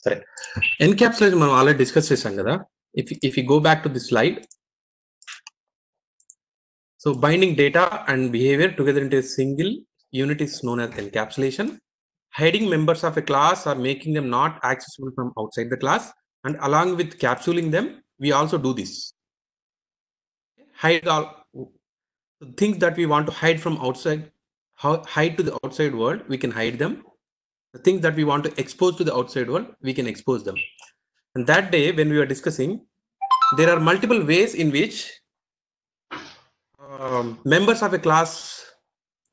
సరే, ఎన్క్యాప్సులేషన్ మనం already discuss చేసాం కదా. If you go back to the slide, so binding data and behavior together into a single unit is known as encapsulation. Hiding members of a class or making them not accessible from outside the class, and along with capsuling them, we also do this. Hide all the things that we want to hide from outside, hide to the outside world, we can hide them. The things that we want to expose to the outside world, we can expose them. And that day when we were discussing, there are multiple ways in which members of a class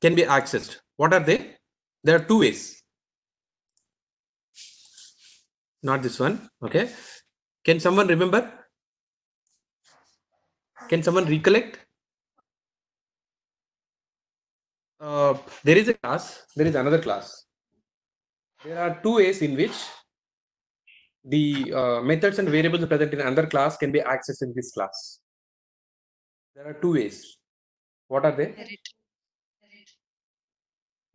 can be accessed. What are they? There are two ways, not this one. Okay, can someone remember? Can someone recollect? There is a class, there is another class. There are two ways in which the methods and variables present in another class can be accessed in this class. There are two ways. What are they?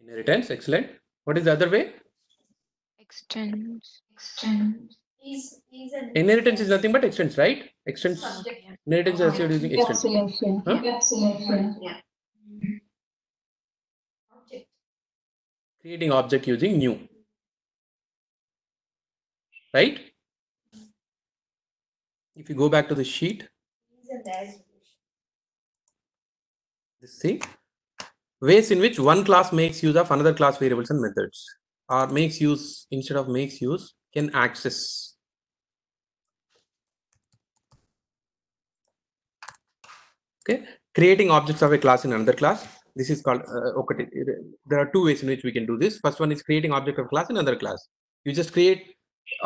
Inheritance. Excellent. What is the other way? Extends. Inheritance is nothing but extends, right? Extends. Inheritance is also using extends. Huh? Yeah. Creating object using new, right? If you go back to the sheet, this thing, ways in which one class makes use of another class variables and methods, or makes use instead of makes use, can access. Okay, creating objects of a class in another class. This is called there are two ways in which we can do this. First one is creating object of class in another class. You just create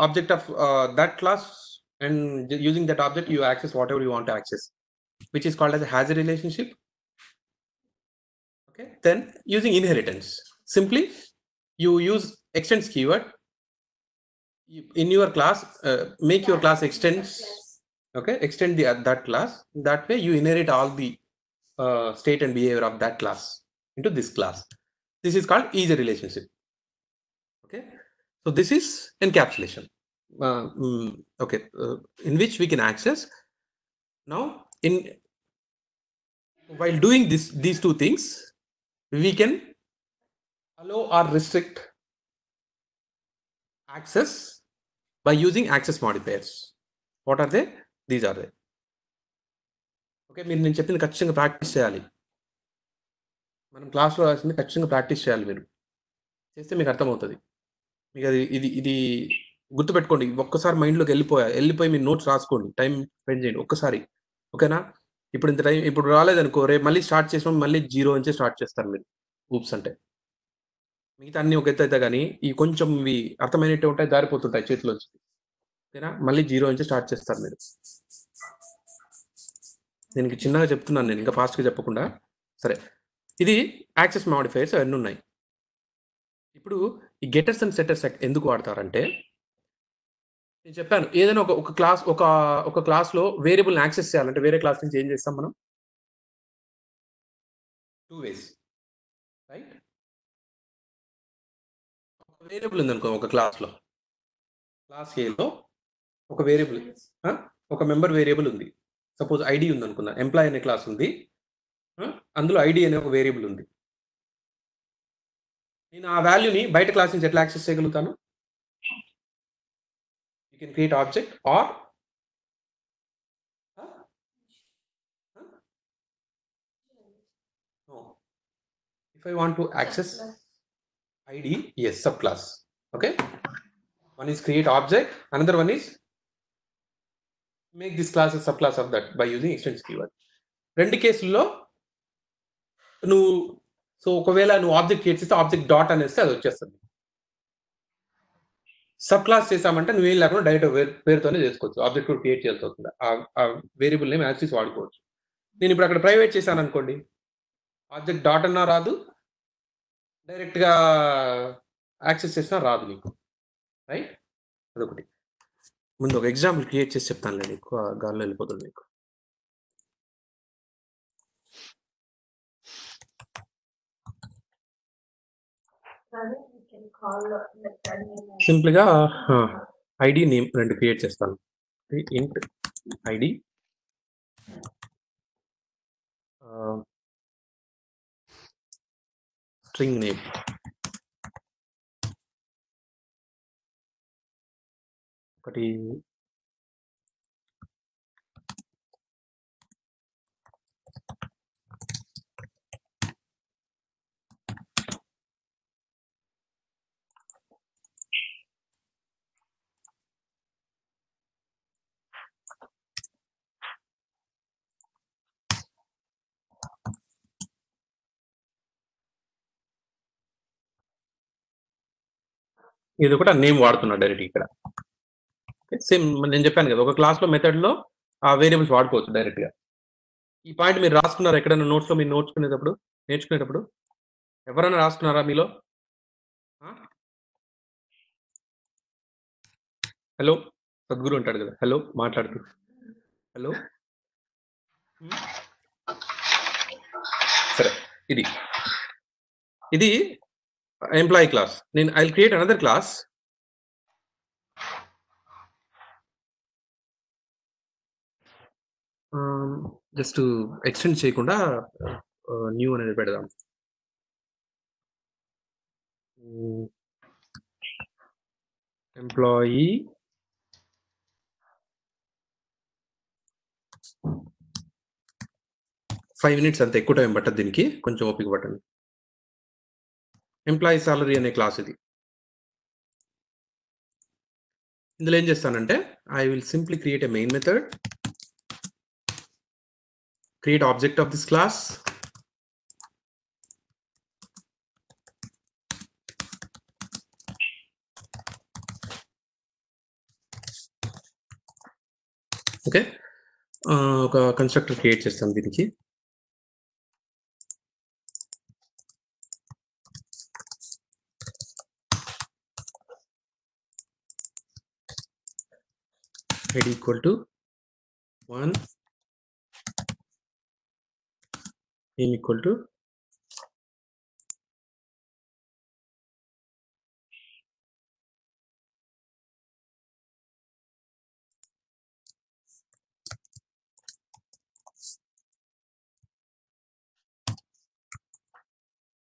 object of that class, and using that object you access whatever you want to access, which is called as a has a relationship. Okay, then using inheritance, simply you use extends keyword in your class, make your class extends. Okay, extend that class. That way you inherit all the state and behavior of that class into this class. This is called is a relationship. Okay, so this is encapsulation, okay, in which we can access. Now while doing these two things, we can allow or restrict access by using access modifiers. What are they? These are they. Okay, మీరు నేను చెప్పింది ఖచ్చితంగా practice చేయాలి. మనం క్లాస్లో రాసింది ఖచ్చితంగా practice చేయాలి. మీరు చేస్తే మీకు అర్థమవుతుంది. మీకు అది ఇది గుర్తుపెట్టుకోండి. ఒక్కసారి మైండ్లోకి వెళ్ళిపోయి మీరు నోట్స్ రాసుకోండి, టైం స్పెండ్ చేయండి ఒక్కసారి. ఓకేనా? ఇప్పుడు ఇంత టైం ఇప్పుడు రాలేదనుకో, రేపు మళ్ళీ స్టార్ట్ చేసినప్పుడు మళ్ళీ 0 నుంచే స్టార్ట్ చేస్తారు మీరు. ఊప్స్ అంటే మిగతా అన్ని ఒక ఎత్తు అయితే కానీ ఈ కొంచెం ఇవి అర్థమైనట్టు ఉంటాయి, దారిపోతుంటాయి చేతిలోంచి. ఓకేనా? మళ్ళీ 0 నుంచి స్టార్ట్ చేస్తారు మీరు. నేను చిన్నగా చెప్తున్నాను, నేను ఇంకా ఫాస్ట్గా చెప్పకుండా. సరే, ఇది యాక్సెస్ మాడిఫైయర్స్ అవన్నీ ఉన్నాయి. ఇప్పుడు ఈ గెటర్స్ అండ్ సెటర్స్ ఎందుకు వాడతారంటే, నేను చెప్పాను ఏదైనా ఒక క్లాస్ ఒక క్లాస్లో వేరియబుల్ని యాక్సెస్ చేయాలంటే వేరే క్లాస్ నుంచి ఏం చేస్తాం మనం? Two ways, right? ఒక వేరియబుల్ ఉందనుకో, ఒక క్లాస్లో, క్లాస్ ఏలో ఒక వేరియబుల్, ఒక మెంబర్ వేరియబుల్ ఉంది. సపోజ్ ఐడి ఉంది అనుకుందాం, ఎంప్లాయ్ అనే క్లాస్ ఉంది, అందులో ఐడి అనే ఒక వేరియబుల్ ఉంది. నేను ఆ వాల్యూని బయట క్లాస్ నుంచి ఎట్లా యాక్సెస్ చేయగలుగుతాను? You can create object or if I want to access ID, yes, subclass. Okay, one is create object, another one is make this class a subclass of that by using extends keyword. రెండు కేసుల్లో నువ్వు ఒకవేళ నువ్వు object create చేస్తే object dot అనేస్తే అది వచ్చేస్తుంది. Sub class చేసామంటే నువ్వేం లేకుండా డైరెక్ట్ పేరుతోనే చేసుకోవచ్చు. ఆబ్జెక్ట్ కూడా క్రియేట్ చేయాల్సి అవుతుంది, ఆ వేరియబుల్ నేమ్ యాక్సెస్ వాడుకోవచ్చు. నేను ఇప్పుడు అక్కడ ప్రైవేట్ చేశాను అనుకోండి, ఆబ్జెక్ట్ డాట్ అన్నా రాదు, డైరెక్ట్గా యాక్సెస్ చేసినా రాదు నీకు, రైట్? అదొకటి. ముందు ఒక ఎగ్జాంపుల్ క్రియేట్ చేసి చెప్తానులే, నీకు గాల్లో వెళ్ళిపోతుంది మీకు. సింపుల్గా ఐడి నేమ్ రెండు క్రియేట్ చేస్తాను. ఇంట్ ఐడి స్ట్రింగ్ నేమ్ ఒకటి ఇది కూడా నేమ్ వాడుతున్నా డైరెక్ట్ ఇక్కడ. సేమ్ నేను చెప్పాను కదా, ఒక క్లాస్లో మెథడ్లో ఆ వేరియబుల్స్ వాడుకోవచ్చు డైరెక్ట్గా. ఈ పాయింట్ మీరు రాసుకున్నారా ఎక్కడైనా నోట్స్లో? మీరు నేర్చుకునేటప్పుడు ఎవరైనా రాసుకున్నారా మీలో? హలో, సద్గురు అంటాడు కదా, హలో మాట్లాడుతూ, హలో. సరే, ఇది ఎంప్లాయీ క్లాస్. నేను I will create another class. Just extend చేయకుండా న్యూ అనేది పెడదాం. ఎంప్లాయీ ఫైవ్ మినిట్స్ అంతే, ఎక్కువ టైం పట్టదు దీనికి, కొంచెం ఓపిక పట్టండి. ఎంప్లాయీ సాలరీ అనే క్లాస్ ఇది. ఇందులో ఏం చేస్తానంటే I will simply create a main method, create object of this class, okay. ఒక కన్స్ట్రక్టర్ క్రియేట్ చేస్తాను దీనికి. id equal to 1, name equal to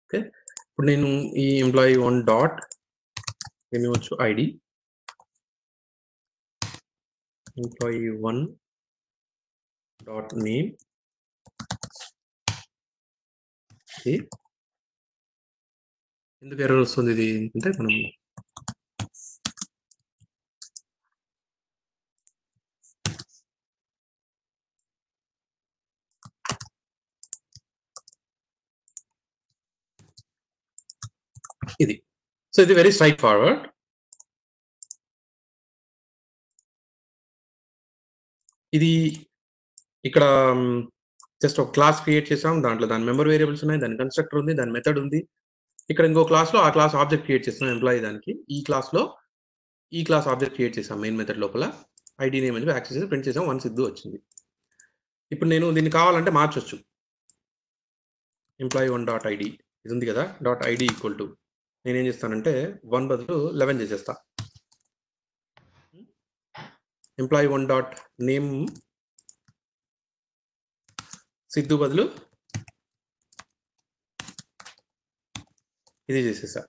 okay. ఇప్పుడు నేను ఈ ఎంప్లాయీ 1 డాట్ ఏమివచ్చు ఐడి, ఎంప్లాయీ 1 డాట్ నేమ్, ఎందుకు ఎర్రర్ వస్తుంది ఇది అంటే మనం ఇది. సో ఇది వెరీ స్ట్రైట్ ఫార్వర్డ్. ఇది ఇక్కడ జస్ట్ ఒక క్లాస్ క్రియేట్ చేసాం, దాంట్లో దాని మెంబర్ వేరియబుల్స్ ఉన్నాయి, దాని కన్స్ట్రక్టర్ ఉంది, దాని మెథడ్ ఉంది. ఇక్కడ ఇంకో క్లాస్లో ఆ క్లాస్ ఆబ్జెక్ట్ క్రియేట్ చేస్తాం ఎంప్లాయీ దానికి. ఈ క్లాస్లో ఈ క్లాస్ ఆబ్జెక్ట్ క్రియేట్ చేసాం మెయిన్ మెథడ్ లోపల. ఐడి నేమ్ అని యాక్సెస్ చేసి ప్రింట్ చేసాం, 1 సిద్ధు వచ్చింది. ఇప్పుడు నేను దీన్ని కావాలంటే మార్చొచ్చు. ఎంప్లాయీ 1 డాట్ ఐడి ఇది ఉంది కదా, డాట్ ఐడి ఈక్వల్ టు నేనేం చేస్తానంటే 1 బదులు 11 చేసేస్తా. ఎంప్లాయీ 1 డాట్ నేమ్ సిద్ధు బదులు ఇది చేసేసా.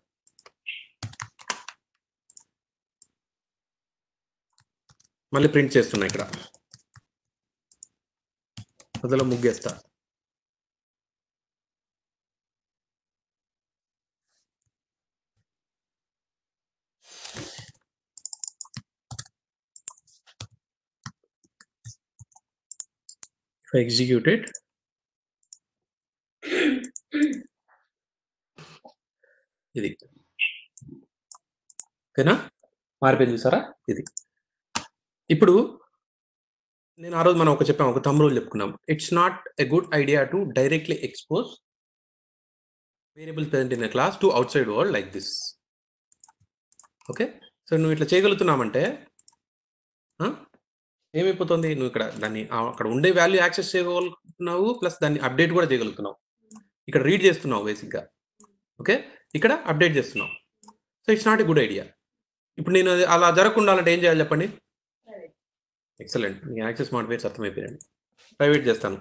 మళ్ళీ ప్రింట్ చేస్తున్నా, ఇక్కడ అందులో ముగ్గేస్తా. ఎగ్జిక్యూట్ ఇట్, ఇది ఓకేనా, మారిపోయింది చూసారా ఇది. ఇప్పుడు నేను ఆ రోజు మనం ఒక థంబ్ రూల్ చెప్పుకున్నాం. It's not a good idea to directly expose variables present in the class to out side world like this. Okay, so నువ్వు ఇట్లా చేయగలుగుతున్నామంటే ఏమైపోతుంది, నువ్వు ఇక్కడ దాన్ని అక్కడ ఉండే వాల్యూ యాక్సెస్ చేయగలుగుతున్నావు, ప్లస్ దాన్ని అప్డేట్ కూడా చేయగలుగుతున్నావు. ఇక్కడ రీడ్ చేస్తున్నావు బేసిక్గా, ఓకే, ఇక్కడ అప్డేట్ చేస్తున్నావు. So it's not a good idea. ఇప్పుడు నేను అలా జరగకుండా అంటే ఏం చేయాలి చెప్పండి? ఎక్సలెంట్. మీ యాక్సెస్ మాడిఫైయర్స్ అర్థమైపోయాయండి. ప్రైవేట్ చేస్తాను.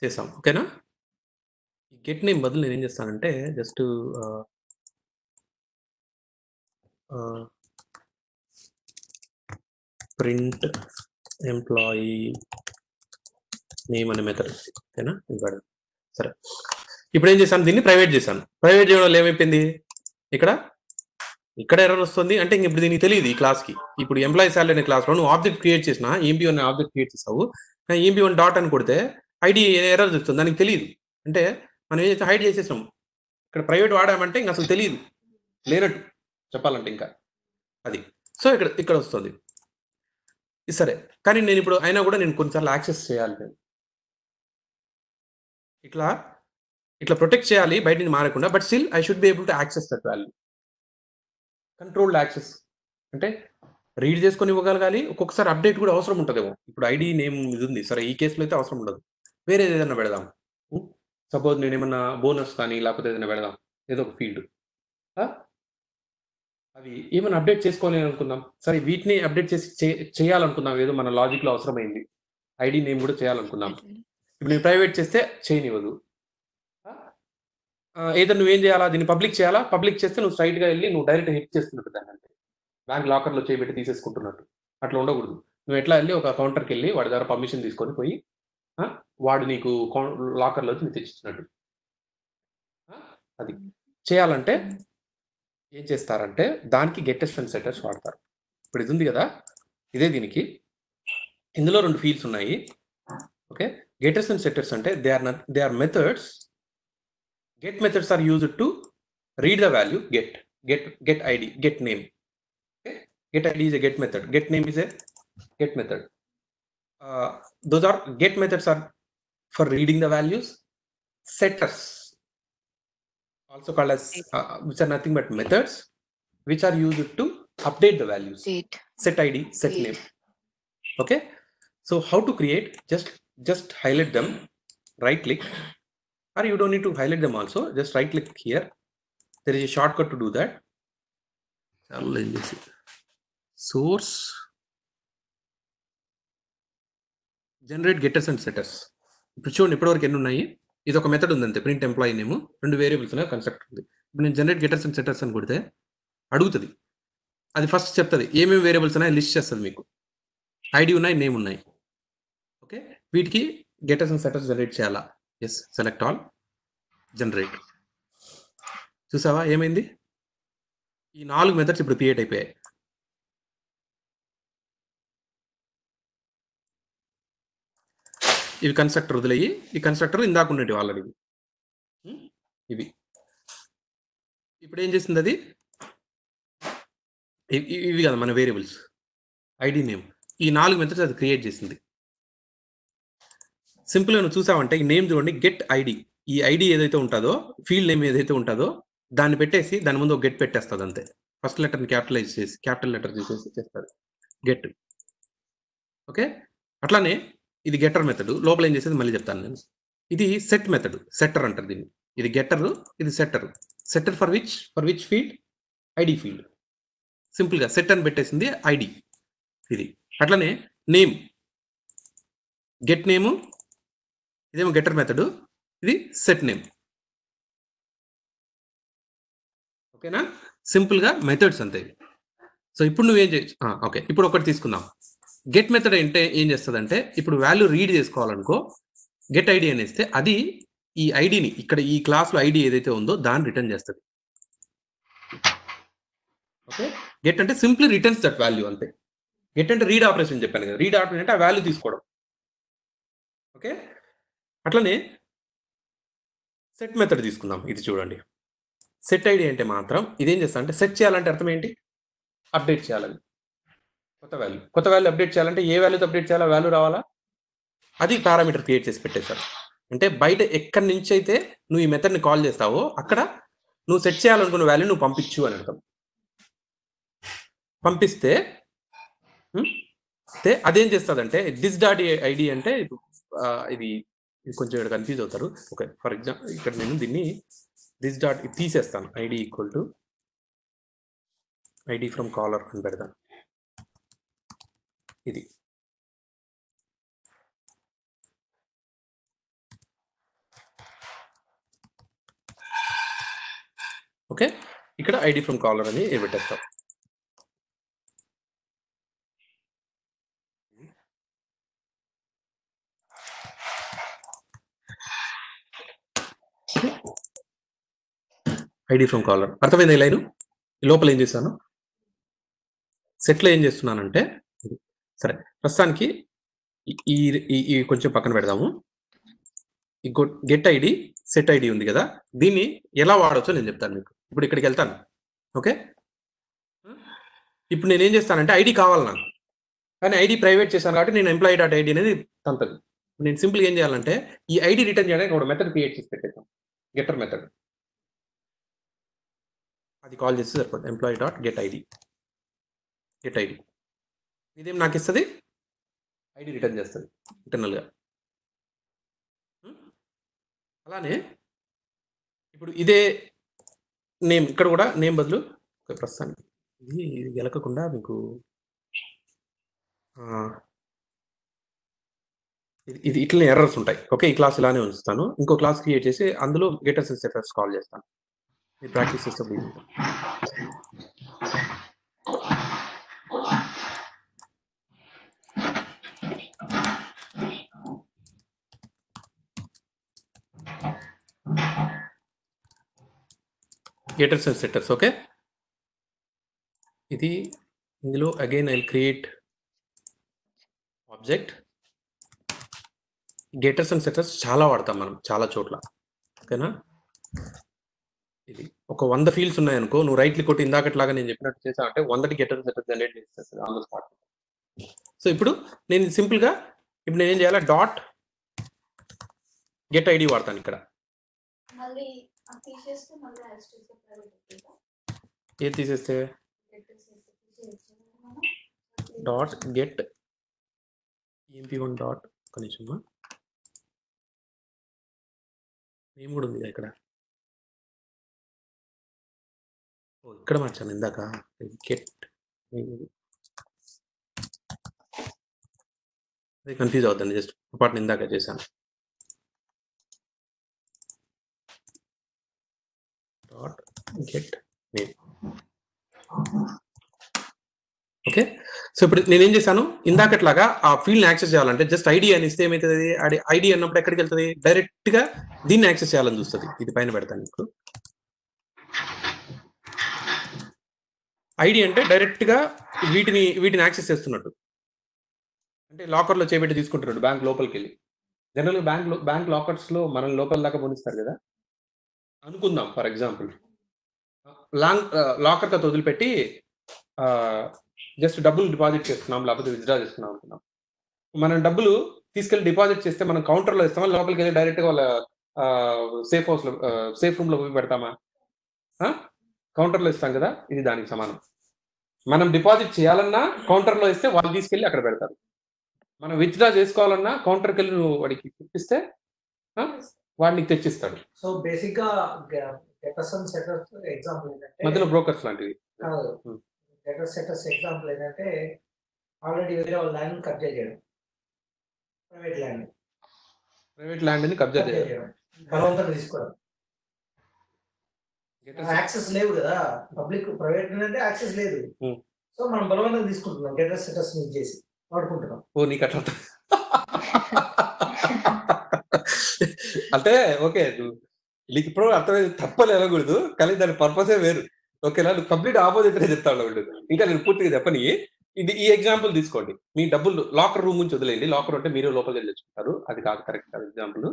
చేసాం. ఓకేనా? గెట్ నేమ్ బదులు నేను ఏం చేస్తానంటే జస్ట్ ప్రింట్ ఎంప్లాయీ నేమ్ అనే మెథడ్. ఓకేనా? సరే, ఇప్పుడు ఏం చేశాను, దీన్ని ప్రైవేట్ చేశాను. ప్రైవేట్ చేయడం వల్ల ఏమైపోయింది, ఇక్కడ ఎర్రర్ వస్తుంది. అంటే ఇంక ఇప్పుడు దీనికి తెలియదు ఈ క్లాస్కి. ఇప్పుడు ఎంప్లాయీ సాలరీ అనే క్లాస్లో నువ్వు ఆబ్జెక్ట్ క్రియేట్ చేసిన EMP అనే ఆబ్జెక్ట్ క్రియేట్ చేసావు, EMP1 డాట్ అని కొడితే ఐడి ఎర్రర్ వస్తుంది, దానికి తెలియదు. అంటే మనం ఏం చేస్తే హైడ్ చేసేసాం. ఇక్కడ ప్రైవేట్ వాడామంటే ఇంకా అసలు తెలియదు, లేనట్టు చెప్పాలంటే ఇంకా అది. సో ఇక్కడ వస్తుంది. సరే, కానీ నేను ఇప్పుడు అయినా కూడా నేను కొన్నిసార్లు యాక్సెస్ చేయాలి. నేను ఇట్లా ప్రొటెక్ట్ చేయాలి బయట నుంచి మారకుండా, but still I should be able to access that value. Controlled access అంటే రీడ్ చేసుకొని ఇవ్వగలగాలి. ఒక్కొక్కసారి అప్డేట్ కూడా అవసరం ఉంటుందేమో. ఇప్పుడు ఐడి నేమ్ ఇది ఉంది సరే, ఈ కేసులో అయితే అవసరం ఉండదు, వేరే ఏదైనా పెడదాం. సపోజ్ నేను ఏమన్నా బోనస్ కానీ లేకపోతే ఏదైనా పెడదాం, ఏదో ఒక ఫీల్డ్, అవి ఏమైనా అప్డేట్ చేసుకోవాలి అనుకుందాం. సరే, వీటిని అప్డేట్ చేయాలనుకుందాం, ఏదో మన లాజిక్లో అవసరమైంది. ఐడి నేమ్ కూడా చేయాలనుకుందాం. ఇప్పుడు నేను ప్రైవేట్ చేస్తే చేయనివ్వదు. ఏదో నువ్వేం చేయాలా, దీన్ని పబ్లిక్ చేయాలా. పబ్లిక్ చేస్తే నువ్వు స్ట్రైట్గా వెళ్ళి నువ్వు డైరెక్ట్ హిట్ చేస్తున్నట్టు దాన్ని, అంటే బ్యాంక్ లాకర్లో చేయబెట్టి తీసేసుకుంటున్నట్టు. అట్లా ఉండకూడదు. నువ్వు ఎట్లా వెళ్ళి ఒక కౌంటర్కి వెళ్ళి వాడి ద్వారా పర్మిషన్ తీసుకొని పోయి వాడు నీకు లాకర్లో వచ్చి తెచ్చిచ్చినట్టు. అది చేయాలంటే ఏం చేస్తారంటే దానికి గెటెస్ట్ అండ్ సెటర్స్ వాడతారు. ఇప్పుడు ఇది ఉంది కదా, ఇదే దీనికి. ఇందులో 2 ఫీల్డ్స్ ఉన్నాయి. ఓకే, గెటెస్ట్ అండ్ సెటర్స్ అంటే they are methods. Get methods are used to read the value get ID, get name. Okay? Get ID is a get method. Get name is a get method. Those are get methods are for reading the values. Setters, also called as which are nothing but methods which are used to update the values. Set ID, set name. Okay. So how to create? Just highlight them. Right click. Or you don't need to highlight them also, just right click here. There is a shortcut to do that. Source, generate getters and setters. ఇప్పుడు చూడండి, ఇప్పటివరకు ఎన్ని ఉన్నాయి. ఇది ఒక method ఉంది అంతే, print employee name, 2 variables ఉన్నాయి, కన్స్ట్రక్ట్ ఉంది. ఇప్పుడు నేను జనరేట్ గెటర్స్ అండ్ సెటర్స్ అని కొడితే అడుగుతుంది. అది ఫస్ట్ చెప్తుంది ఏమేమి వేరియబుల్స్ ఉన్నాయి లిస్ట్ చేస్తుంది మీకు. ఐడి ఉన్నాయి, నేమ్ ఉన్నాయి. ఓకే, వీటికి గెటర్స్ అండ్ సెటర్స్ జనరేట్ చేయాలా. Yes, select all, generate. చూసావా ఏమైంది, ఈ 4 మెథడ్స్ ఇప్పుడు క్రియేట్ అయిపోయాయి. ఇవి కన్స్ట్రక్టర్ వదిలేయి, ఈ కన్స్ట్రక్టర్ ఇందాక ఉండేవి ఆల్రెడీ ఇవి. ఇప్పుడు ఏం చేసింది అది, ఇవి కదా మన వేరియబుల్స్, ఐడి నేమ్, ఈ 4 మెథడ్స్ అది క్రియేట్ చేసింది. సింపుల్గా నువ్వు చూసావంటే ఈ నేమ్ చూడండి, గెట్ ఐడి. ఈ ఐడి ఏదైతే ఉంటుందో, ఫీల్డ్ నేమ్ ఏదైతే ఉంటుందో దాన్ని పెట్టేసి దాని ముందు ఒక గెట్ పెట్టేస్తుంది అంతే. ఫస్ట్ లెటర్ని క్యాపిటలైజ్ చేసి క్యాపిటల్ లెటర్ చేసేసి చేస్తుంది గెట్. ఓకే, అట్లానే ఇది గెటర్ మెథడ్. లోపల ఏం చేసేది మళ్ళీ చెప్తాను నేను. ఇది సెట్ మెథడ్, సెట్టర్ అంటారు దీన్ని. ఇది గెటర్, ఇది setter. Setter for which field, ID field. సింపుల్గా సెట్ అని పెట్టేసింది ఐడి ఇది. అట్లనే నేమ్, గెట్ నేము, ఇదేమో గెటర్ మెథడ్, ఇది సెట్ నేమ్. ఓకేనా, సింపుల్గా మెథడ్స్ అంతే. సో ఇప్పుడు నువ్వేం చేయొచ్చు. ఓకే, ఇప్పుడు ఒకటి తీసుకుందాం. గెట్ మెథడ్ అంటే ఏం చేస్తుందంటే, ఇప్పుడు వాల్యూ రీడ్ చేసుకోవాలనుకో, గెట్ ఐడి అనేస్తే అది ఈ ఐడిని, ఇక్కడ ఈ క్లాస్లో ఐడి ఏదైతే ఉందో దాన్ని రిటర్న్ చేస్తుంది. ఓకే, గెట్ అంటే సింప్లీ రిటర్న్స్ దట్ వాల్యూ అంతే. గెట్ అంటే రీడ్ ఆపరేషన్ చెప్పాను కదా, రీడ్ ఆపరేషన్ అంటే ఆ వాల్యూ తీసుకోవడం. ఓకే, అట్లనే సెట్ మెథడ్ తీసుకుందాం. ఇది చూడండి, సెట్ ఐడి అంటే మాత్రం ఇదేం చేస్తా అంటే, సెట్ చేయాలంటే అర్థం ఏంటి, అప్డేట్ చేయాలని. కొత్త వాల్యూ అప్డేట్ చేయాలంటే ఏ వాల్యూతో అప్డేట్ చేయాలా, వాల్యూ రావాలా, అది పారామీటర్ క్రియేట్ చేసి పెట్టేశారు. అంటే బయట ఎక్కడి నుంచి అయితే నువ్వు ఈ మెథడ్ని కాల్ చేస్తావో అక్కడ నువ్వు సెట్ చేయాలనుకున్న వాల్యూ నువ్వు పంపించు అని అర్థం. పంపిస్తే అదేం చేస్తుందంటే దిస్ డాట్ ఐడి అంటే ఇది ఇది కొంచెం ఇక్కడ కన్ఫ్యూజ్ అవుతారు. ఓకే, ఫర్ ఎగ్జాంపుల్ ఇక్కడ నేను దీన్ని దిస్ డాట్ తీసేస్తాను. ID equal to ID from caller అని పెడతాను. ఇది ఓకే, ఇక్కడ ఐడి ఫ్రమ్ కాలర్ అని పెట్టేస్తాం. ఐడి ఫ్రమ్ కాలర్ అర్థమైంది. లైన్ లోపల ఏం చేస్తాను, సెట్లో ఏం చేస్తున్నానంటే సరే ప్రస్తుతానికి ఈ కొంచెం పక్కన పెడదాము. ఈ గెట్ ఐడి సెట్ ఐడి ఉంది కదా, దీన్ని ఎలా వాడవచ్చో నేను చెప్తాను మీకు. ఇప్పుడు ఇక్కడికి వెళ్తాను. ఓకే, ఇప్పుడు నేను ఏం చేస్తానంటే ఐడి కావాలి నాకు, కానీ ఐడి ప్రైవేట్ చేశాను కాబట్టి నేను ఎంప్లాయీ డాట్ ఐడి అనేది తంతది. నేను సింపుల్గా ఏం చేయాలంటే ఈ ఐడి రిటర్న్ చేయడానికి ఒక మెథడ్ క్రియేట్ చేసి పెట్టేద్దాం, గెటర్ మెథడ్. అది కాల్ చేస్తే సరిపోతుంది. ఎంప్లాయీ డాట్ గెట్ ఐడి ఇదేం నాకు ఇస్తుంది, ఐడి రిటర్న్ చేస్తుంది ఇంటర్నల్గా. అలానే ఇప్పుడు ఇదే నేమ్, ఇక్కడ కూడా నేమ్ బదులు ప్రస్తుతానికి ఇది గెలకకుండా మీకు ఇది ఇట్లనే ఎర్రర్స్ ఉంటాయి. ఓకే, ఈ క్లాస్ ఇలానే ఉంచుతాను. ఇంకో క్లాస్ క్రియేట్ చేసి అందులో గెటర్స్ అండ్ సెటర్స్ కాల్ చేస్తాను. మీరు ప్రాక్టీస్ చేస్తే గెటర్స్ అండ్ సెటర్స్. ఓకే, ఇది ఇందులో again I create object. Getters and setters చాలా వాడతాం మనం చాలా చోట్ల. ఓకేనా, ఇది ఒక 100 ఫీల్డ్స్ ఉన్నాయనుకో, నువ్వు రైట్ క్లిక్ కొట్టి ఇందాకట్లాగా నేను చెప్పినట్టు చేసా అంటే 100 గెటర్స్ సెటర్స్ జనరేట్ చేసేస్తుంది ఆన్ ద స్పాట్. సో ఇప్పుడు నేను సింపుల్గా ఇప్పుడు నేను ఏం చేయాలి, డాట్ గెట్ ఐడి వాడతాను. ఇక్కడ ఏది తీసేస్తే డాట్ గెట్ ఎంపీ1 డాట్ కనీసమ్మా నేమ్ కూడా ఉంది ఇక్కడ. ఇక్కడ మార్చాను ఇందాక, గెట్ అది కన్ఫ్యూజ్ అవుతుంది, జస్ట్ పాటు ఇందాక చేశాను. Dot get name. Okay, so ఇప్పుడు నేనేం చేశాను, ఇందాకట్లాగా ఆ ఫీల్డ్ని యాక్సెస్ చేయాలంటే జస్ట్ ఐడి అని ఇస్తే ఏమవుతుంది, ఐడి అన్నప్పుడు ఎక్కడికి వెళ్తుంది, డైరెక్ట్గా దీన్ని యాక్సెస్ చేయాలని చూస్తుంది. ఇది పైన పెడతాను ఇప్పుడు. ఐడి అంటే డైరెక్ట్గా వీటిని యాక్సెస్ చేస్తున్నట్టు, అంటే లాకర్లో చేపెట్టి తీసుకుంటున్నాడు బ్యాంక్ లోపలికి వెళ్ళి. జనరల్గా బ్యాంక్ లాకర్స్లో మనం లోపల దాకా పోనిస్తారు కదా అనుకుందాం. ఫర్ ఎగ్జాంపుల్ లాకర్ తో వదిలిపెట్టి జస్ట్ డబ్బులు డిపాజిట్ చేస్తున్నాం, లేకపోతే విత్డ్రా చేస్తున్నాం అనుకున్నాం. మనం డబ్బులు తీసుకెళ్ళి డిపాజిట్ చేస్తే మనం కౌంటర్లో ఇస్తామా, లోపలికి వెళ్ళి డైరెక్ట్గా వాళ్ళ సేఫ్ రూమ్లో పోయి పెడతామా? కౌంటర్లో ఇస్తాం కదా, ఇది దానికి సమానం. మనం డిపాజిట్ చేయాలన్నా కౌంటర్లో ఇస్తే వాళ్ళు తీసుకెళ్ళి అక్కడ పెడతారు. మనం విత్డ్రా చేసుకోవాలన్నా కౌంటర్కి వెళ్ళి నువ్వు వాడికి చూపిస్తే వాడిని తెచ్చిస్తాడు. సో బేసిక్ గా ఎగ్జాంపుల్ ఏంటంటే మధ్యలో బ్రోకర్స్ లాంటివి. డేటా సెటర్స్ ఎగ్జాంపుల్ ఏంటంటే ఆల్రెడీ వేరే వాళ్ళ ల్యాండ్ కబ్జా చేయడం, ప్రైవేట్ ల్యాండ్ ని కబ్జా చేయడం, బలవంతంగా తీసుకోవడం. యాక్సెస్ లేవు కదా, పబ్లిక్ ప్రైవేట్ అంటే యాక్సెస్ లేదు. సో మనం బలవంతంగా తీసుకుంటున్నాం, డేటా సెటర్స్ యూజ్ చేసి వాడుకుంటున్నాం. ఓ నీకు అట్లా అంటే ఓకే, నీకు ఇప్పుడు అర్థమైంది. తప్పని వెళ్ళకూడదు, కానీ దాని పర్పసే వేరు. ఓకేనా, నువ్వు కంప్లీట్ ఆపోజిట్ చెప్తా ఉండదు. ఇంకా నేను పూర్తిగా చెప్పని ఈ ఎగ్జాంపుల్ తీసుకోండి. మీ డబ్బులు లాకర్ రూమ్ నుంచి వదిలేయండి. లాకర్ అంటే మీరు లోపలికి వెళ్ళి తెచ్చుకుంటారు, అది కాదు కరెక్ట్ ఎగ్జాంపుల్.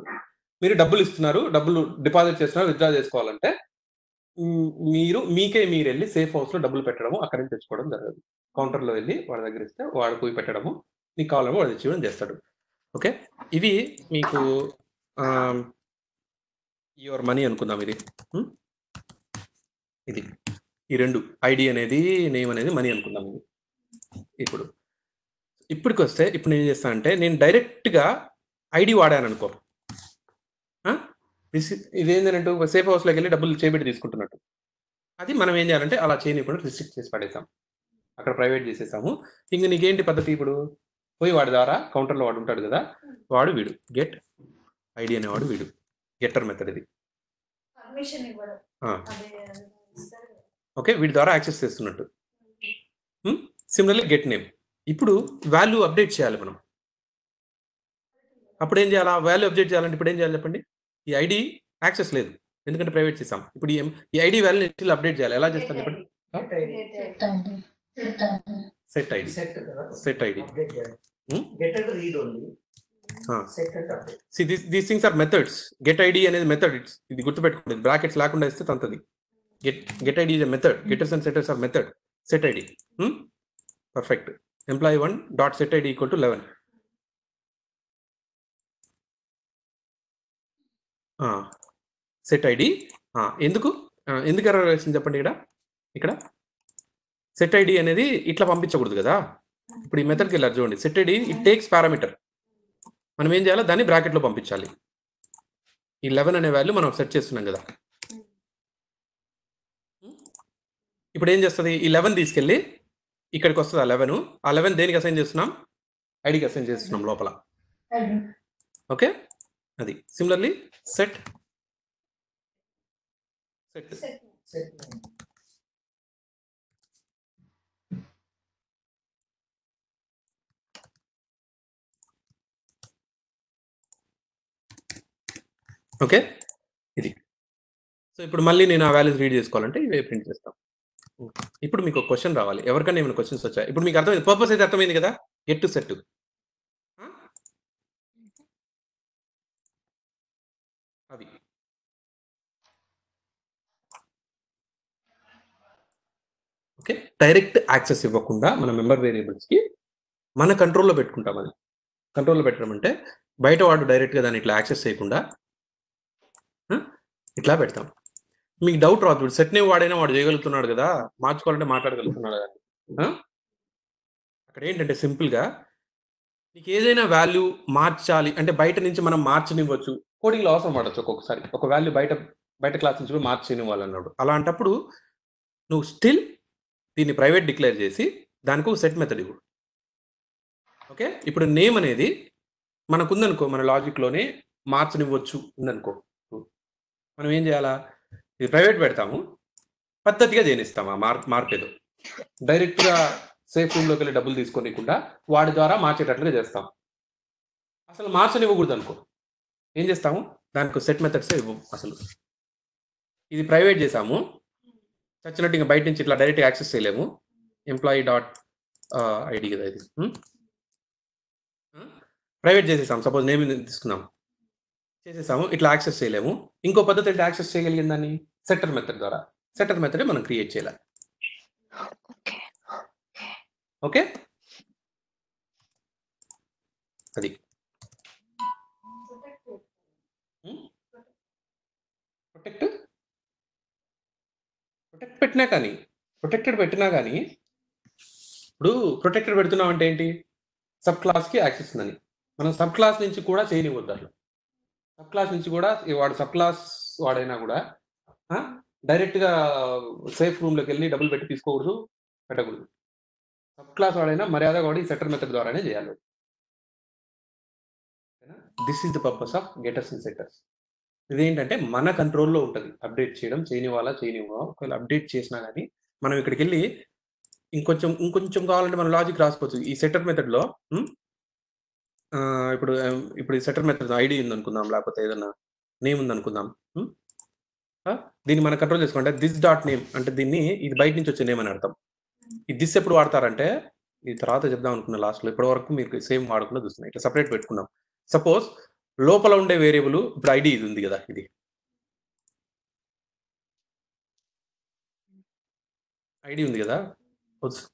మీరు డబ్బులు ఇస్తున్నారు, డబ్బులు డిపాజిట్ చేస్తున్నారు, విత్డ్రా చేసుకోవాలంటే మీరు వెళ్ళి సేఫ్ హౌస్ లో డబ్బులు పెట్టడము, అక్కడి నుంచి తెచ్చుకోవడం జరగదు. కౌంటర్లో వెళ్ళి వాడి దగ్గర ఇస్తే వాడు పోయి పెట్టడము, నీకు కావాలేమో వాడు తెచ్చివ్వడం చేస్తాడు. ఓకే, ఇవి మీకు యువర్ మనీ అనుకుందాం. ఇది ఈ రెండు ఐడి అనేది నేమ్ అనేది మనీ అనుకుందాం. ఇది ఇప్పటికి వస్తే ఇప్పుడు నేను ఏం చేస్తానంటే నేను డైరెక్ట్గా ఐడి వాడాను అనుకో, ఇది ఏంటంటే సేఫ్ హౌస్లోకి వెళ్ళి డబ్బులు చేపెట్టి తీసుకుంటున్నట్టు. అది మనం ఏం చేయాలంటే అలా చేయనివ్వకుండా రిస్ట్రిక్ట్ చేసి పడేసాం, అక్కడ ప్రైవేట్ చేసేసాము. ఇంక నీకేంటి పద్ధతి, ఇప్పుడు పోయి వాడి ద్వారా కౌంటర్లో వాడు ఉంటాడు కదా, వాడు వీడు గెట్ ఐడి అనేవాడు వీడు గెట్టర్ మెథడ్ ఇది. ఓకే, వీడి ద్వారా యాక్సెస్ చేస్తున్నట్టు. Similarly get name. ఇప్పుడు వాల్యూ అప్డేట్ చేయాలి మనం. అప్పుడు ఏం చేయాలి? వాల్యూ అప్డేట్ చేయాలంటే ఇప్పుడు ఏం చేయాలి చెప్పండి? ఈ ఐడి యాక్సెస్ లేదు ఎందుకంటే ప్రైవేట్ చేసాం. ఇప్పుడు ఈ ఐడి వాల్యూని స్టిల్ అప్డేట్ చేయాలి. ఎలా చేస్తాను చెప్పండి? Set ID. Set ID. These things are methods. Get ID అనేది మెథడ్. ఇది గుర్తుపెట్టుకోండి, బ్రాకెట్స్ లేకుండా ఇస్తే తంతది. Get ID is a method. Getters and setters are method. Set ID perfect. Employee 1 dot set ID equal to 11. Set ID ఎందుకు error వేసింది చెప్పండి? ఇక్కడ సెట్ ఐడి అనేది ఇట్లా పంపించకూడదు కదా. ఇప్పుడు ఈ మెథడ్కి వెళ్ళారు చూడండి, set ID it takes parameter. మనం ఏం చేయాలి? దాన్ని బ్రాకెట్లో పంపించాలి. ఈ 11 అనే వాల్యూ మనం సెట్ చేస్తున్నాం కదా. ఇప్పుడు ఏం చేస్తుంది? ఈ 11 తీసుకెళ్ళి ఇక్కడికి వస్తుంది. ఆ 11 దేనికి అసైన్ చేస్తున్నాం? ఐడికి అసైన్ చేస్తున్నాం లోపల. ఓకే, అది సిమిలర్లీ సెట్ ఓకే, ఇది. సో ఇప్పుడు మళ్ళీ నేను ఆ వాల్యూస్ రీడ్ చేసుకోవాలంటే ఇవే ప్రింట్ చేస్తాం. ఇప్పుడు మీకు ఒక క్వశ్చన్ రావాలి. ఎవరికైనా ఏమైనా క్వశ్చన్స్ వచ్చాయి? ఇప్పుడు మీకు అర్థమైంది, పర్పస్ అయితే అర్థమైంది కదా. గెట్ టు సెట్ అవి. ఓకే, డైరెక్ట్ యాక్సెస్ ఇవ్వకుండా మన మెంబర్ వేరియబుల్స్కి మన కంట్రోల్లో పెట్టుకుంటాం. అది కంట్రోల్లో పెట్టడం అంటే బయట వాడు డైరెక్ట్గా దాన్ని ఇట్లా యాక్సెస్ చేయకుండా ఇట్లా పెడతాం. మీకు డౌట్ రాదు, ఇప్పుడు సెట్ నేమ్ వాడైనా వాడు చేయగలుగుతున్నాడు కదా, మార్చుకోవాలంటే మాట్లాడగలుగుతున్నాడు కదా. అక్కడ ఏంటంటే సింపుల్గా నీకు ఏదైనా వాల్యూ మార్చాలి అంటే బయట నుంచి మనం మార్చనివ్వచ్చు. కోడింగ్లో అవసరం పడవచ్చు ఒక్కొక్కసారి. ఒక వాల్యూ బయట క్లాస్ నుంచి మార్చనివ్వాలన్నాడు. అలాంటప్పుడు నువ్వు స్టిల్ దీన్ని ప్రైవేట్ డిక్లేర్ చేసి దానికి ఒక సెట్ మెథడ్ ఇవ్వు. ఓకే, ఇప్పుడు నేమ్ అనేది మనకుందనుకో, మన లాజిక్లోనే మార్చనివ్వచ్చు ఉందనుకో, మనం ఏం చేయాలా? ఇది ప్రైవేట్ పెడతాము, పద్ధతిగా చేయనిస్తాం. ఆ మార్క్ ఏదో డైరెక్ట్గా సేఫ్ రూమ్లోకి వెళ్ళి డబ్బులు తీసుకోనికుండా వాడి ద్వారా మార్చేటట్లుగా చేస్తాం. అసలు మార్చనివ్వకూడదు అనుకో, ఏం చేస్తాము? దానికి సెట్ మెథడ్స్ ఇవ్వము. అసలు ఇది ప్రైవేట్ చేసాము, చచ్చినట్టు ఇంకా బయట నుంచి ఇట్లా డైరెక్ట్గా యాక్సెస్ చేయలేము. ఎంప్లాయీ డాట్ ఐడి కదా ఇది, ప్రైవేట్ చేసేసాము. సపోజ్ నేమ్ తీసుకుందాం, చేసేసాము, ఇట్లా యాక్సెస్ చేయలేము. ఇంకో పద్ధతి అంటే యాక్సెస్ చేయగలిగిన దాన్ని సెట్టర్ మెథడ్ ద్వారా. సెట్టర్ మెథడ్ మనం క్రియేట్ చేయాలి. ఓకే, అది ప్రొటెక్ట్ పెట్టినా కానీ ఇప్పుడు ప్రొటెక్టెడ్ పెడుతున్నాం అంటే ఏంటి? సబ్ క్లాస్కి యాక్సెస్ ఉందని. మనం సబ్ క్లాస్ నుంచి కూడా చేయనివ్వద్దు. అట్లా సబ్ క్లాస్ నుంచి కూడా వాడు సబ్ క్లాస్ వాడైనా కూడా డైరెక్ట్గా సేఫ్ రూమ్లోకి వెళ్ళి డబ్బులు పెట్టి తీసుకోకూడదు, పెట్టకూడదు. సబ్ క్లాస్ వాడైనా మర్యాద కూడా ఈ సెట్టర్ మెథడ్ ద్వారానే చేయాలి. This is the purpose of getters and setters. ఇదేంటంటే మన కంట్రోల్లో ఉంటుంది, అప్డేట్ చేయడం. చేయనివ్వాలా ఒకవేళ అప్డేట్ చేసినా కానీ మనం ఇక్కడికి వెళ్ళి ఇంకొంచెం కావాలంటే మన లాజిక్ రాసుకోవచ్చు. ఈ సెట్టర్ మెథడ్లో ఇప్పుడు ఈ సెట్టర్ మెథడ్ ఐడి ఉందనుకుందాం, లేకపోతే ఏదన్నా నేమ్ ఉందనుకుందాం. దీన్ని మనం కంట్రోల్ చేసుకుంటే దిస్ డాట్ నేమ్ అంటే దీన్ని ఇది బయట నుంచి వచ్చే నేమ్ అని అర్థం. ఈ దిస్ ఎప్పుడు వాడతారంటే ఈ తర్వాత చెప్దాం అనుకున్న లాస్ట్లో. ఇప్పటి వరకు మీరు సేమ్ వాడకుండా చూస్తున్నాం, ఇట్లా సపరేట్ పెట్టుకున్నాం. సపోజ్ లోపల ఉండే వేరియబుల్ ఇప్పుడు ఐడి ఇది ఉంది కదా, ఇది ఐడి ఉంది కదా,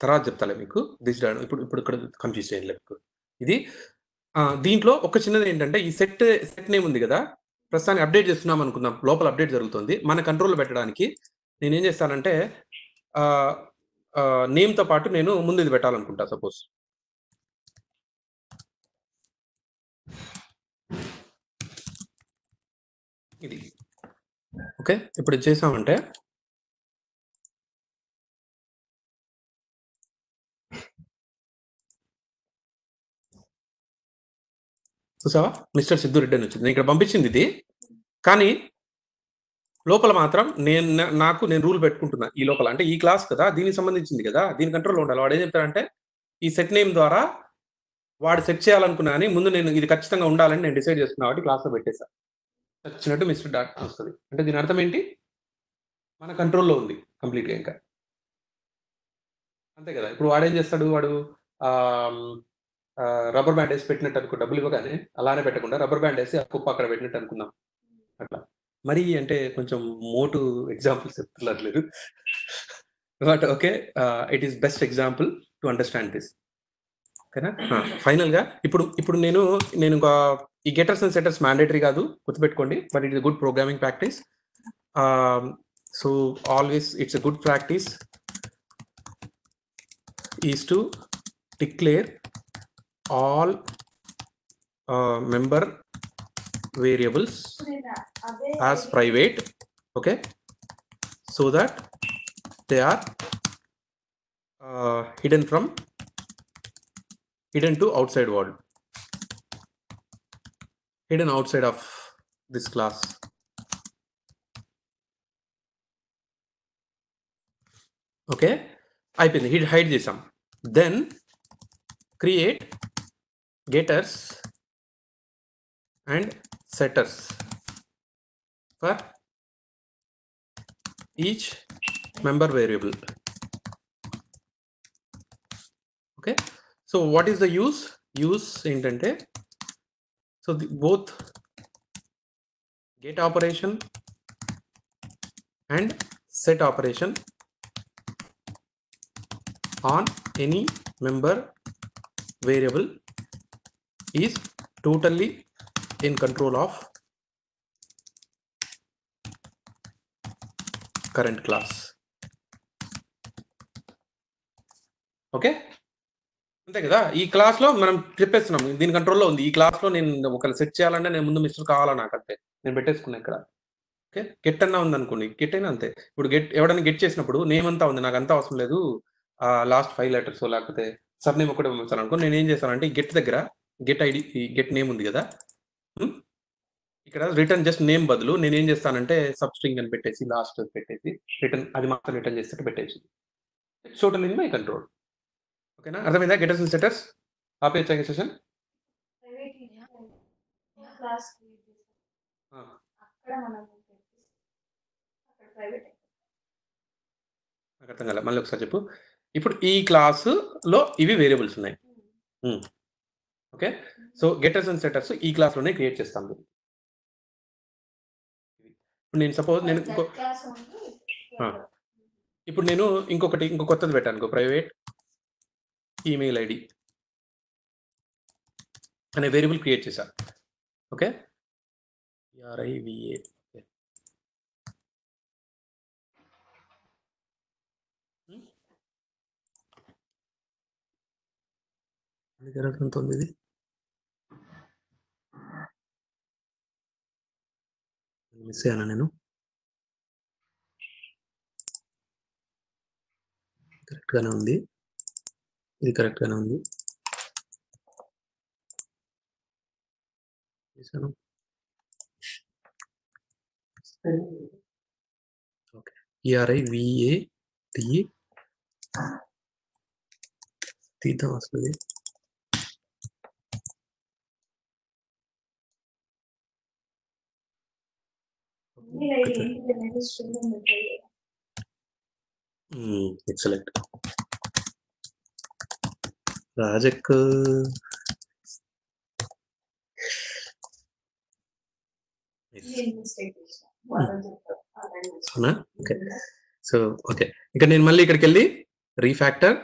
తర్వాత చెప్తాలే మీకు. దిస్ డాట్ ఇప్పుడు ఇక్కడ కన్ఫ్యూజ్ చేయండి మీకు. ఇది దీంట్లో ఒక చిన్నది ఏంటంటే ఈ సెట్ నేమ్ ఉంది కదా, ప్రస్తుతానికి అప్డేట్ చేస్తున్నాం అనుకుందాం. లోపల అప్డేట్ జరుగుతుంది. మన కంట్రోల్లో పెట్టడానికి నేను ఏం చేస్తానంటే నేమ్తో పాటు నేను ముందు ఇది పెట్టాలనుకుంటా. సపోజ్ ఇది. ఓకే, ఇప్పుడు ఇది చేసామంటే చూసావా, మిస్టర్ సిద్ధు రెడ్డి అని వచ్చింది. నేను ఇక్కడ పంపించింది ఇది, కానీ లోపల మాత్రం నేను రూల్ పెట్టుకుంటున్నా. ఈ లోపల అంటే ఈ క్లాస్ కదా, దీనికి సంబంధించింది కదా, దీని కంట్రోల్లో ఉండాలి. వాడు ఏం చెప్తాడంటే ఈ సెట్ నేమ్ ద్వారా వాడు సెట్ చేయాలనుకున్నా అని ముందు నేను ఇది ఖచ్చితంగా ఉండాలని నేను డిసైడ్ చేసుకున్నా కాబట్టి క్లాస్లో పెట్టేసా. వచ్చినట్టు మిస్టర్ డాట్ వస్తుంది. అంటే దీని అర్థం ఏంటి, మన కంట్రోల్లో ఉంది కంప్లీట్గా. ఇంకా అంతే కదా. ఇప్పుడు వాడు ఏం చేస్తాడు, వాడు రబ్బర్ బ్యాండ్ వేసి పెట్టినట్టు అనుకో, డబ్బులు ఇవ్వగానే అలానే పెట్టకుండా రబ్బర్ బ్యాండ్ వేసి ఆ కుప్ప అక్కడ పెట్టినట్టు అనుకుందాం. అట్లా మరి అంటే కొంచెం మోటు ఎగ్జాంపుల్స్ చెప్తున్నారు, but okay, it is best example to understand this. ఓకేనా. ఫైనల్గా ఇప్పుడు నేను ఈ గెటర్స్ అండ్ సెటర్స్ మ్యాండేటరీ కాదు, గుర్తుపెట్టుకోండి, but it is good programming practice. So always it's a good practice is to declare all member variables as private, okay, so that they are hidden to outside world, hidden outside of this class. Okay, అయిపోయింది, hide చేసాం. Then create getters and setters for each member variable. Okay, so what is the use ఏంటంటే, so both get operation and set operation on any member variable is totally in control of current class. Okay, అంతే కదా. ఈ క్లాస్లో మనం చెప్పేస్తున్నాం దీని కంట్రోల్లో ఉంది. ఈ క్లాస్లో నేను ఒకరు సెట్ చేయాలంటే నేను ముందు మిస్టర్ కావాలా నాకు, అంతే నేను పెట్టేసుకున్నా ఇక్కడ. ఓకే, గెట్ అన్నా ఉంది అనుకోండి, గెట్ అయినా అంతే. ఇప్పుడు ఎవడైనా గెట్ చేసినప్పుడు నేమ్ అంతా ఉంది, నాకు అంతా అవసరం లేదు, లాస్ట్ 5 letters లేకపోతే సర్ నేమ్ ఒకటే పంపిస్తాను అనుకో. నేను ఏం చేస్తానంటే ఈ గెట్ దగ్గర గెట్ ఐడి, గెట్ నేమ్ ఉంది కదా, ఇక్కడ రిటర్న్ జస్ట్ నేమ్ బదులు నేను ఏం చేస్తానంటే సబ్ స్ట్రింగ్ అని పెట్టేసి లాస్ట్ పెట్టేసి రిటర్న్, అది మాత్రం రిటర్న్ చేస్తే పెట్టేసి టోటల్ ఇన్ మై కంట్రోల్. ఓకేనా, అర్థమైందా? గెటర్స్ అండ్ సెటర్స్ ఆపేయచ్చా సెషన్? నాకు అర్థం కాలే, మళ్ళీ ఒకసారి చెప్పు. ఇప్పుడు ఈ క్లాసులో ఇవి వేరియబుల్స్ ఉన్నాయి. Okay, so getters and setters ఈ క్లాస్లోనే క్రియేట్ చేస్తాం. ఇప్పుడు నేను సపోజ్ ఇప్పుడు నేను ఇంకో కొత్తది పెట్టాను, ప్రైవేట్ ఈమెయిల్ ఐడి అనే వేరియబుల్ క్రియేట్ చేశాను. Okay, RIVA. జరుగుతుంది ఇది, మిస్ అయ్యాను నేను. కరెక్ట్గానే ఉంది, ఇది కరెక్ట్గానే ఉంది. ఓకే, RIVA తీద్దాం అసలు. Excellent project. Okay, so okay, ఇంకా నేను మళ్ళీ ఇక్కడికి వెళ్ళి రీఫ్యాక్టర్,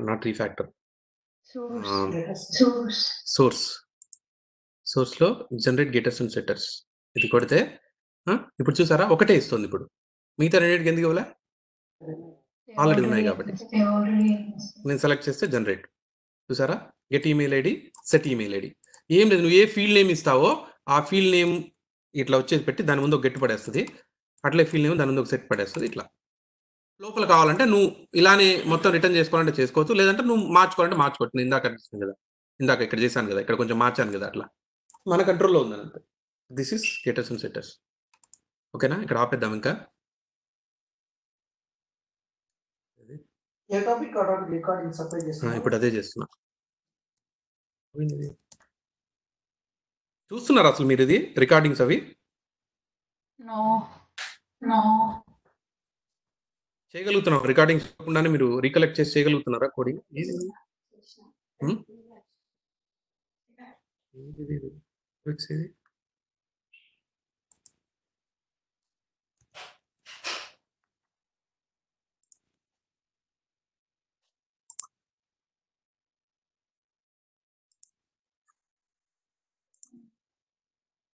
నాట్ రీఫ్యాక్టర్, సోర్స్లో జనరేట్ గెటర్స్ అండ్ సెటర్స్ ఇది కొడితే ఇప్పుడు చూసారా ఒకటే ఇస్తుంది. ఇప్పుడు మిగతా రెండింటికి ఎందుకు ఇవ్వలే, ఆల్రెడీ ఉన్నాయి కాబట్టి. నేను సెలెక్ట్ చేస్తే జనరేట్, చూసారా, get email ID, set email ID. ఏం లేదు, నువ్వు ఏ ఫీల్డ్ నేమ్ ఇస్తావో ఆ ఫీల్డ్ నేమ్ ఇట్లా వచ్చేది పెట్టి దాని ముందు ఒక గెట్ పడేస్తుంది, అట్లే ఫీల్డ్ నేమ్ దాని ముందు ఒక సెట్ పడేస్తుంది. ఇట్లా లోపల కావాలంటే నువ్వు ఇలానే మొత్తం రిటర్న్ చేసుకోవాలంటే చేసుకోవచ్చు, లేదంటే నువ్వు మార్చుకోవాలంటే మార్చుకోవచ్చు. నేను ఇందాక అనిపిస్తుంది కదా, ఇందాక ఇక్కడ చేశాను కదా, ఇక్కడ కొంచెం మార్చాను కదా, అట్లా మన కంట్రోల్లో ఉందని అంతే. This is getters and setters. ఓకేనా, ఇక్కడ ఆపేద్దాం ఇంకా. ఏ టాపిక్ ఆ టాపిక్ రికార్డింగ్ సపరేట్ చేస్తున్నా. ఇప్పుడు అదే చేస్తున్నా. చూస్తున్నారా అసలు మీరు ఇది రికార్డింగ్స్ అవి? చేయగలుగుతున్నాం రికార్డింగ్స్ కాకుండానే మీరు రీకలెక్ట్ చేసి చేయగలుగుతున్నారా కోడింగ్?